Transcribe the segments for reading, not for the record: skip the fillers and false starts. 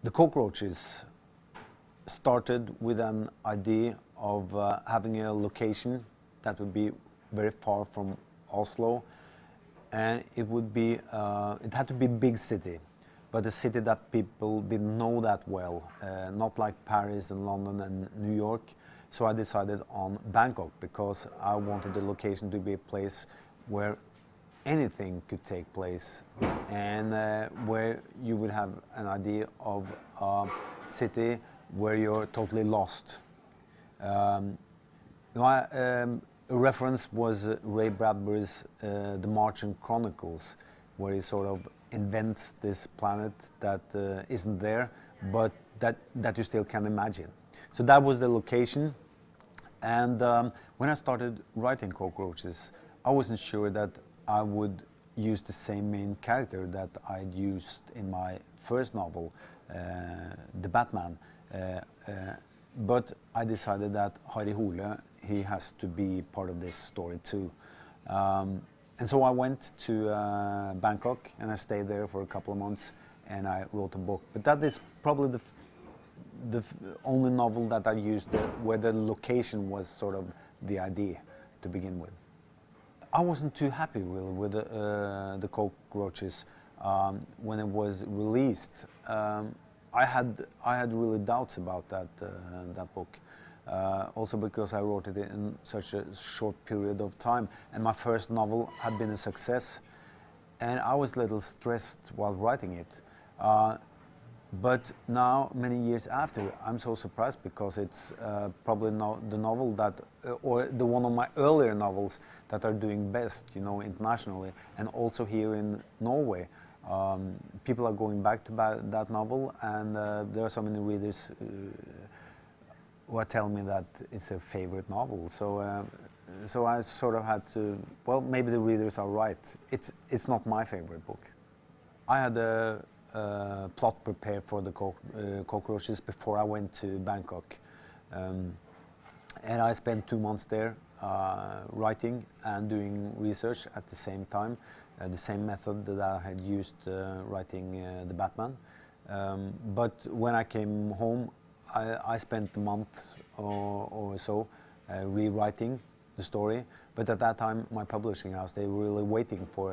The cockroaches started with an idea of having a location that would be very far from Oslo, and it would be it had to be a big city, but a city that people didn't know that well, not like Paris and London and New York. So I decided on Bangkok because I wanted the location to be a place where anything could take place, and where you would have an idea of a city where you're totally lost. A reference was Ray Bradbury's The Martian Chronicles, where he sort of invents this planet that isn't there, but that you still can imagine. So that was the location. And when I started writing Cockroaches, I wasn't sure that I would use the same main character that I'd used in my first novel, The Batman. But I decided that Harry Hole, he has to be part of this story too. And so I went to Bangkok, and I stayed there for a couple of months, and I wrote a book. But that is probably the only novel that I used where the location was sort of the idea to begin with. I wasn't too happy really with the Cockroaches when it was released. I had really doubts about that book, also because I wrote it in such a short period of time, and my first novel had been a success, and I was a little stressed while writing it. But now, many years after, I'm so surprised because it's probably the novel that, or the one of my earlier novels that are doing best, you know, internationally, and also here in Norway. People are going back to that novel, and there are so many readers who are telling me that it's a favorite novel. So, so I sort of had to, well, maybe the readers are right. It's not my favorite book. I had a plot prepared for the Cockroaches before I went to Bangkok, and I spent 2 months there writing and doing research at the same time, the same method that I had used writing The Batman. But when I came home, I spent a month or so rewriting the story. But at that time, my publishing house, they were really waiting for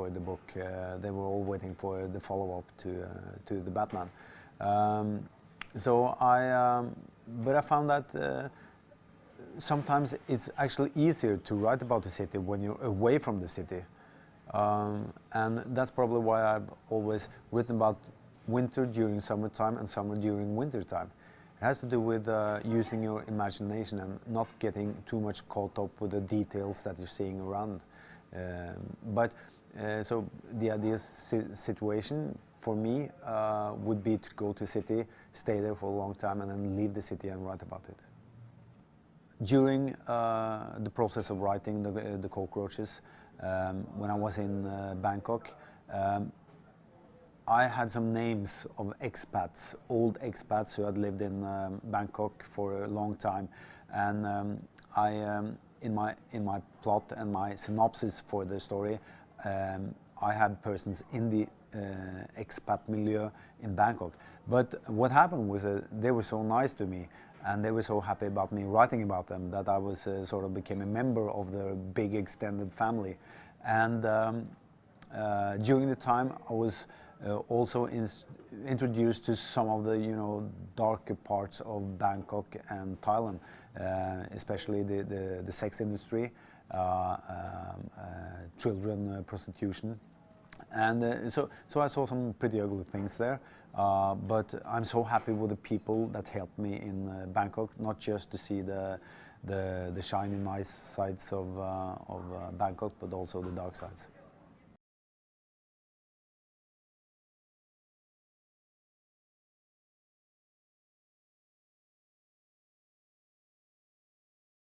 the book. They were all waiting for the follow-up to The Batman. But I found that sometimes it's actually easier to write about the city when you're away from the city. And that's probably why I've always written about winter during summertime and summer during wintertime. It has to do with using your imagination and not getting too much caught up with the details that you're seeing around. So the ideal situation for me would be to go to a city, stay there for a long time, and then leave the city and write about it. During the process of writing the Cockroaches, when I was in Bangkok, I had some names of expats, old expats who had lived in Bangkok for a long time, and in my plot and my synopsis for the story, I had persons in the expat milieu in Bangkok. But what happened was they were so nice to me, and they were so happy about me writing about them, that I was sort of became a member of their big extended family. And during the time, I was also introduced to some of the, you know, darker parts of Bangkok and Thailand, especially the sex industry, children prostitution, and so I saw some pretty ugly things there. But I'm so happy with the people that helped me in Bangkok, not just to see the shiny, nice sides of Bangkok, but also the dark sides.